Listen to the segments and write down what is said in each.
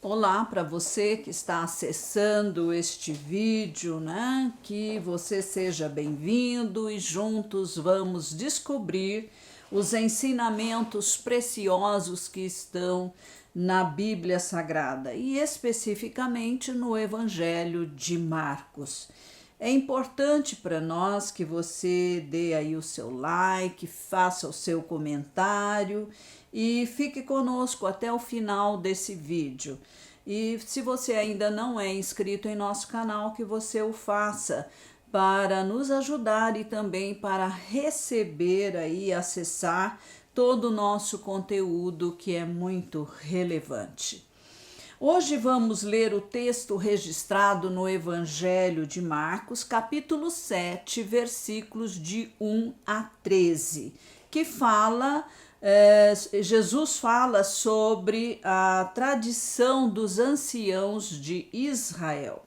Olá para você que está acessando este vídeo, né? Que você seja bem-vindo e juntos vamos descobrir os ensinamentos preciosos que estão na Bíblia Sagrada e especificamente no Evangelho de Marcos. É importante para nós que você dê aí o seu like, faça o seu comentário e fique conosco até o final desse vídeo. E se você ainda não é inscrito em nosso canal, que você o faça para nos ajudar e também para receber aí, acessar todo o nosso conteúdo que é muito relevante. Hoje vamos ler o texto registrado no Evangelho de Marcos, capítulo 7, versículos de 1 a 13, que Jesus fala sobre a tradição dos anciãos de Israel.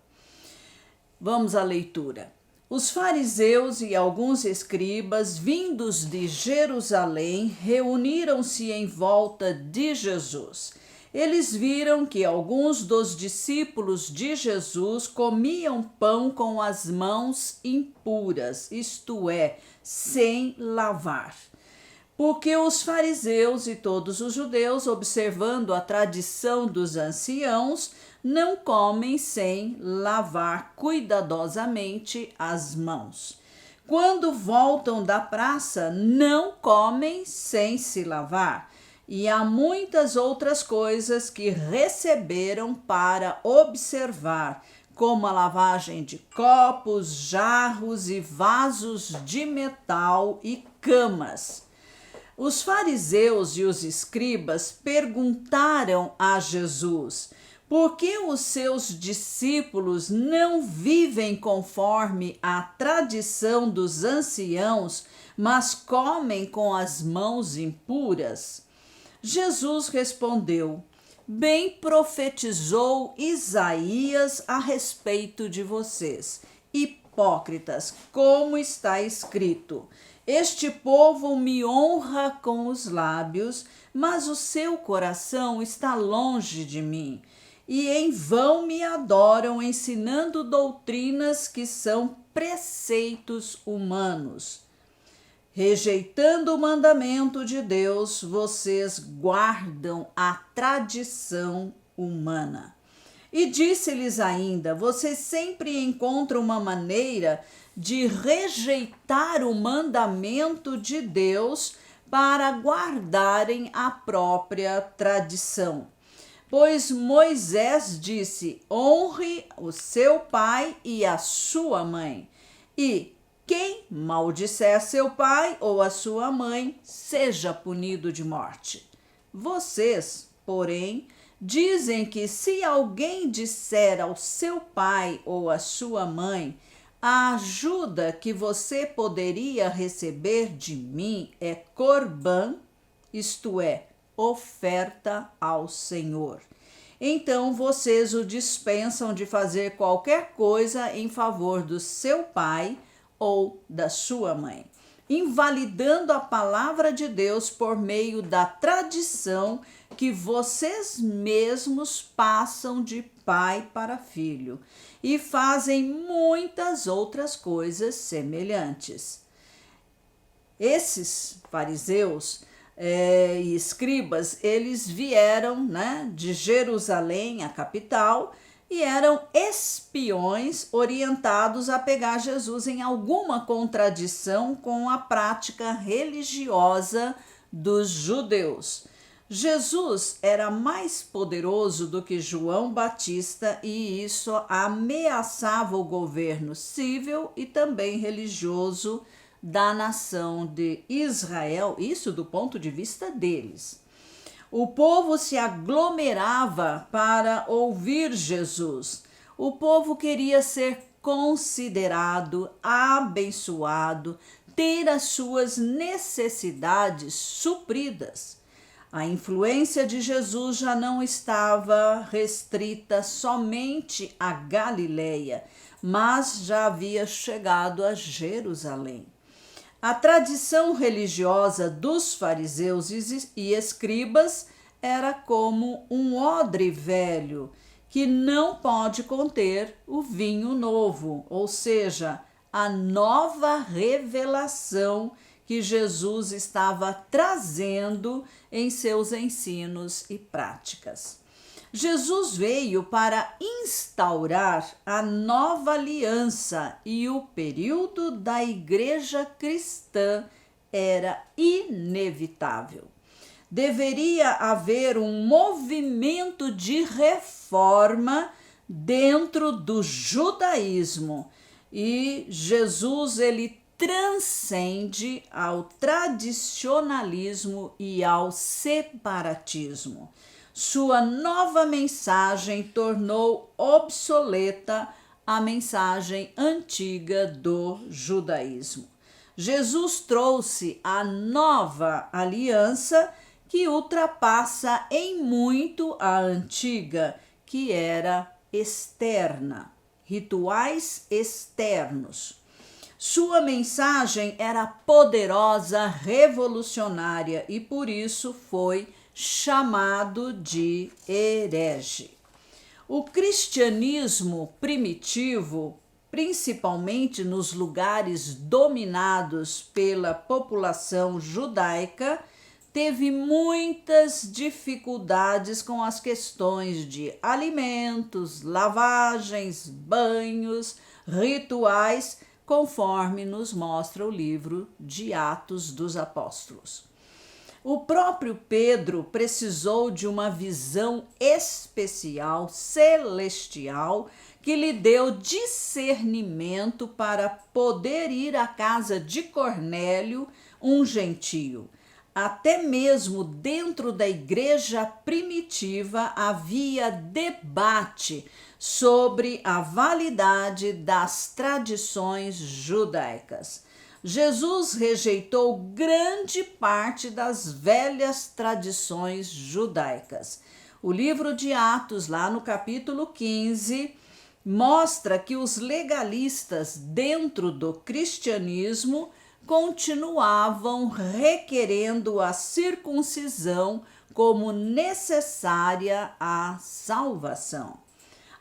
Vamos à leitura. Os fariseus e alguns escribas, vindos de Jerusalém, reuniram-se em volta de Jesus. Eles viram que alguns dos discípulos de Jesus comiam pão com as mãos impuras, isto é, sem lavar. Porque os fariseus e todos os judeus, observando a tradição dos anciãos, não comem sem lavar cuidadosamente as mãos. Quando voltam da praça, não comem sem se lavar. E há muitas outras coisas que receberam para observar, como a lavagem de copos, jarros e vasos de metal e camas. Os fariseus e os escribas perguntaram a Jesus: por que os seus discípulos não vivem conforme a tradição dos anciãos, mas comem com as mãos impuras? Jesus respondeu: bem profetizou Isaías a respeito de vocês, hipócritas, como está escrito: este povo me honra com os lábios, mas o seu coração está longe de mim, e em vão me adoram, ensinando doutrinas que são preceitos humanos. Rejeitando o mandamento de Deus, vocês guardam a tradição humana. E disse-lhes ainda: vocês sempre encontram uma maneira de rejeitar o mandamento de Deus para guardarem a própria tradição. Pois Moisés disse: honre o seu pai e a sua mãe, e quem maldisser seu pai ou a sua mãe, seja punido de morte. Vocês, porém, dizem que se alguém disser ao seu pai ou à sua mãe: a ajuda que você poderia receber de mim é corban, isto é, oferta ao Senhor, então vocês o dispensam de fazer qualquer coisa em favor do seu pai ou da sua mãe, invalidando a palavra de Deus por meio da tradição que vocês mesmos passam de pai para filho, e fazem muitas outras coisas semelhantes. Esses fariseus e escribas, eles vieram, de Jerusalém, a capital, e eram espiões orientados a pegar Jesus em alguma contradição com a prática religiosa dos judeus. Jesus era mais poderoso do que João Batista e isso ameaçava o governo civil e também religioso da nação de Israel, isso do ponto de vista deles. O povo se aglomerava para ouvir Jesus. O povo queria ser considerado, abençoado, ter as suas necessidades supridas. A influência de Jesus já não estava restrita somente à Galileia, mas já havia chegado a Jerusalém. A tradição religiosa dos fariseus e escribas era como um odre velho que não pode conter o vinho novo, ou seja, a nova revelação que Jesus estava trazendo em seus ensinos e práticas. Jesus veio para instaurar a nova aliança e o período da igreja cristã era inevitável. Deveria haver um movimento de reforma dentro do judaísmo e Jesus ele transcende ao tradicionalismo e ao separatismo. Sua nova mensagem tornou obsoleta a mensagem antiga do judaísmo. Jesus trouxe a nova aliança que ultrapassa em muito a antiga, que era externa, rituais externos. Sua mensagem era poderosa, revolucionária e por isso foi chamado de herege. O cristianismo primitivo, principalmente nos lugares dominados pela população judaica, teve muitas dificuldades com as questões de alimentos, lavagens, banhos, rituais, conforme nos mostra o livro de Atos dos Apóstolos. O próprio Pedro precisou de uma visão especial, celestial, que lhe deu discernimento para poder ir à casa de Cornélio, um gentio. Até mesmo dentro da igreja primitiva havia debate sobre a validade das tradições judaicas. Jesus rejeitou grande parte das velhas tradições judaicas. O livro de Atos, lá no capítulo 15, mostra que os legalistas dentro do cristianismo continuavam requerendo a circuncisão como necessária à salvação.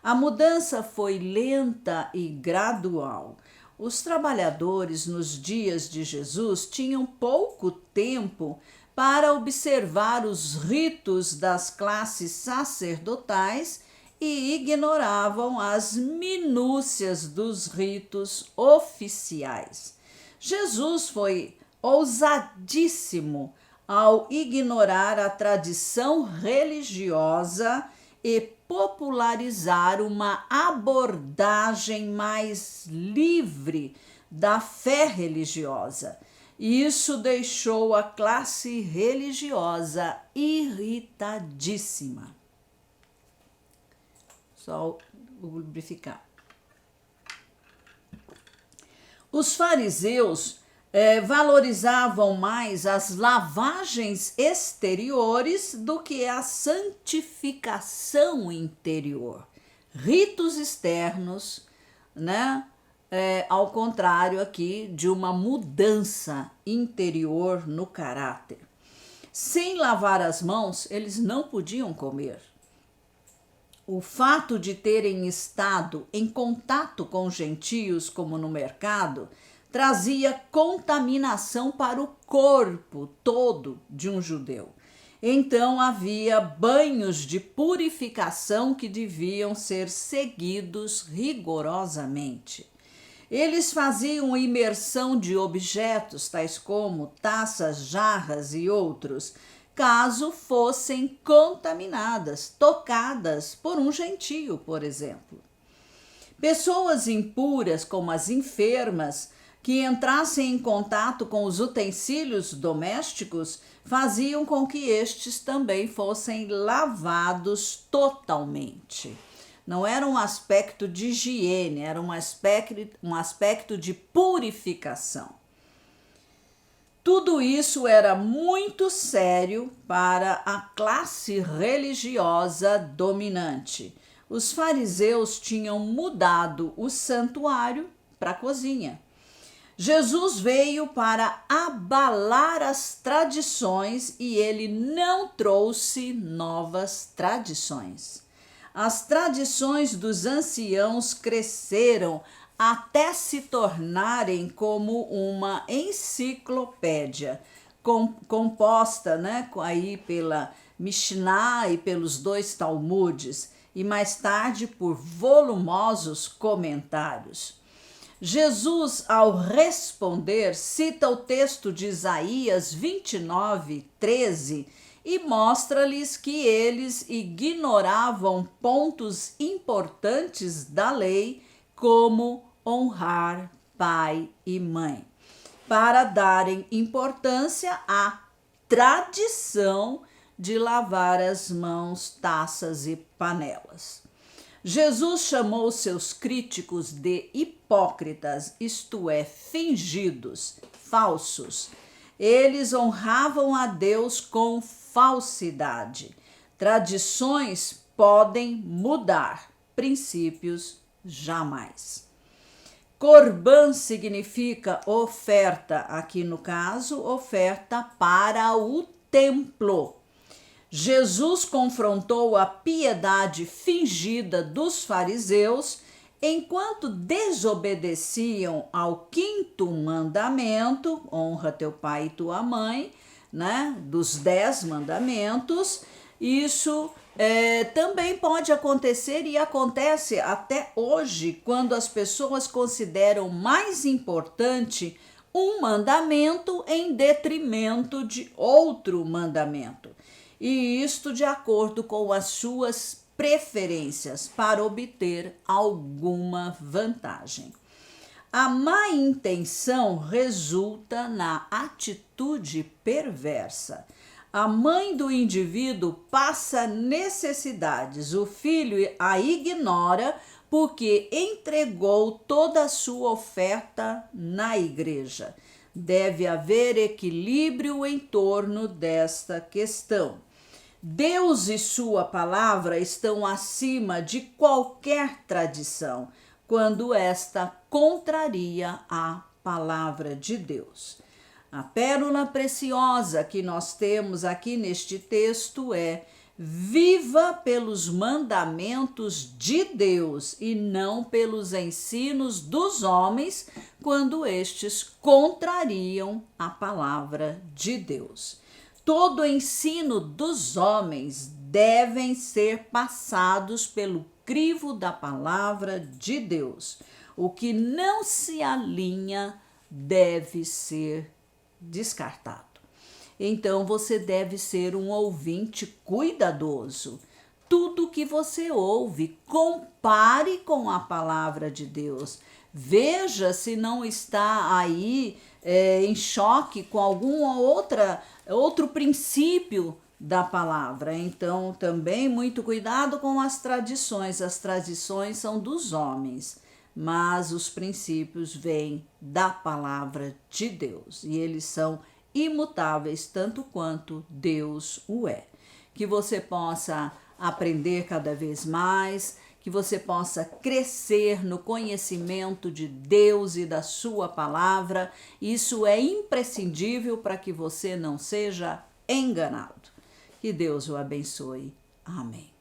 A mudança foi lenta e gradual. Os trabalhadores nos dias de Jesus tinham pouco tempo para observar os ritos das classes sacerdotais e ignoravam as minúcias dos ritos oficiais. Jesus foi ousadíssimo ao ignorar a tradição religiosa e popularizar uma abordagem mais livre da fé religiosa. Isso deixou a classe religiosa irritadíssima. Só lubrificar. Os fariseus valorizavam mais as lavagens exteriores do que a santificação interior. Ritos externos, né? Ao contrário aqui de uma mudança interior no caráter. Sem lavar as mãos, eles não podiam comer. O fato de terem estado em contato com gentios, como no mercado, trazia contaminação para o corpo todo de um judeu. Então havia banhos de purificação que deviam ser seguidos rigorosamente. Eles faziam imersão de objetos, tais como taças, jarras e outros, caso fossem contaminadas, tocadas por um gentio, por exemplo. Pessoas impuras, como as enfermas, que entrassem em contato com os utensílios domésticos, faziam com que estes também fossem lavados totalmente. Não era um aspecto de higiene, era um aspecto de purificação. Tudo isso era muito sério para a classe religiosa dominante. Os fariseus tinham mudado o santuário para a cozinha. Jesus veio para abalar as tradições e ele não trouxe novas tradições. As tradições dos anciãos cresceram até se tornarem como uma enciclopédia, composta, aí pela Mishnah e pelos 2 Talmudes, e mais tarde por volumosos comentários. Jesus, ao responder, cita o texto de Isaías 29:13 e mostra-lhes que eles ignoravam pontos importantes da lei, como honrar pai e mãe, para darem importância à tradição de lavar as mãos, taças e panelas. Jesus chamou seus críticos de hipócritas, isto é, fingidos, falsos. Eles honravam a Deus com falsidade. Tradições podem mudar, princípios jamais. Corban significa oferta, aqui no caso, oferta para o templo. Jesus confrontou a piedade fingida dos fariseus enquanto desobedeciam ao 5º mandamento, honra teu pai e tua mãe, dos 10 mandamentos. Isso também pode acontecer e acontece até hoje, quando as pessoas consideram mais importante um mandamento em detrimento de outro mandamento. E isto de acordo com as suas preferências para obter alguma vantagem. A má intenção resulta na atitude perversa. A mãe do indivíduo passa necessidades, o filho a ignora porque entregou toda a sua oferta na igreja. Deve haver equilíbrio em torno desta questão. Deus e sua palavra estão acima de qualquer tradição, quando esta contraria a palavra de Deus. A pérola preciosa que nós temos aqui neste texto é: viva pelos mandamentos de Deus e não pelos ensinos dos homens, quando estes contrariam a palavra de Deus. Todo ensino dos homens devem ser passados pelo crivo da palavra de Deus. O que não se alinha deve ser descartado. Então você deve ser um ouvinte cuidadoso. Tudo que você ouve, compare com a palavra de Deus. Veja se não está aí em choque com algum outro princípio da palavra. Então, também muito cuidado com as tradições. As tradições são dos homens, mas os princípios vêm da palavra de Deus e eles são imutáveis, tanto quanto Deus o é. Que você possa aprender cada vez mais, que você possa crescer no conhecimento de Deus e da sua palavra. Isso é imprescindível para que você não seja enganado. Que Deus o abençoe. Amém.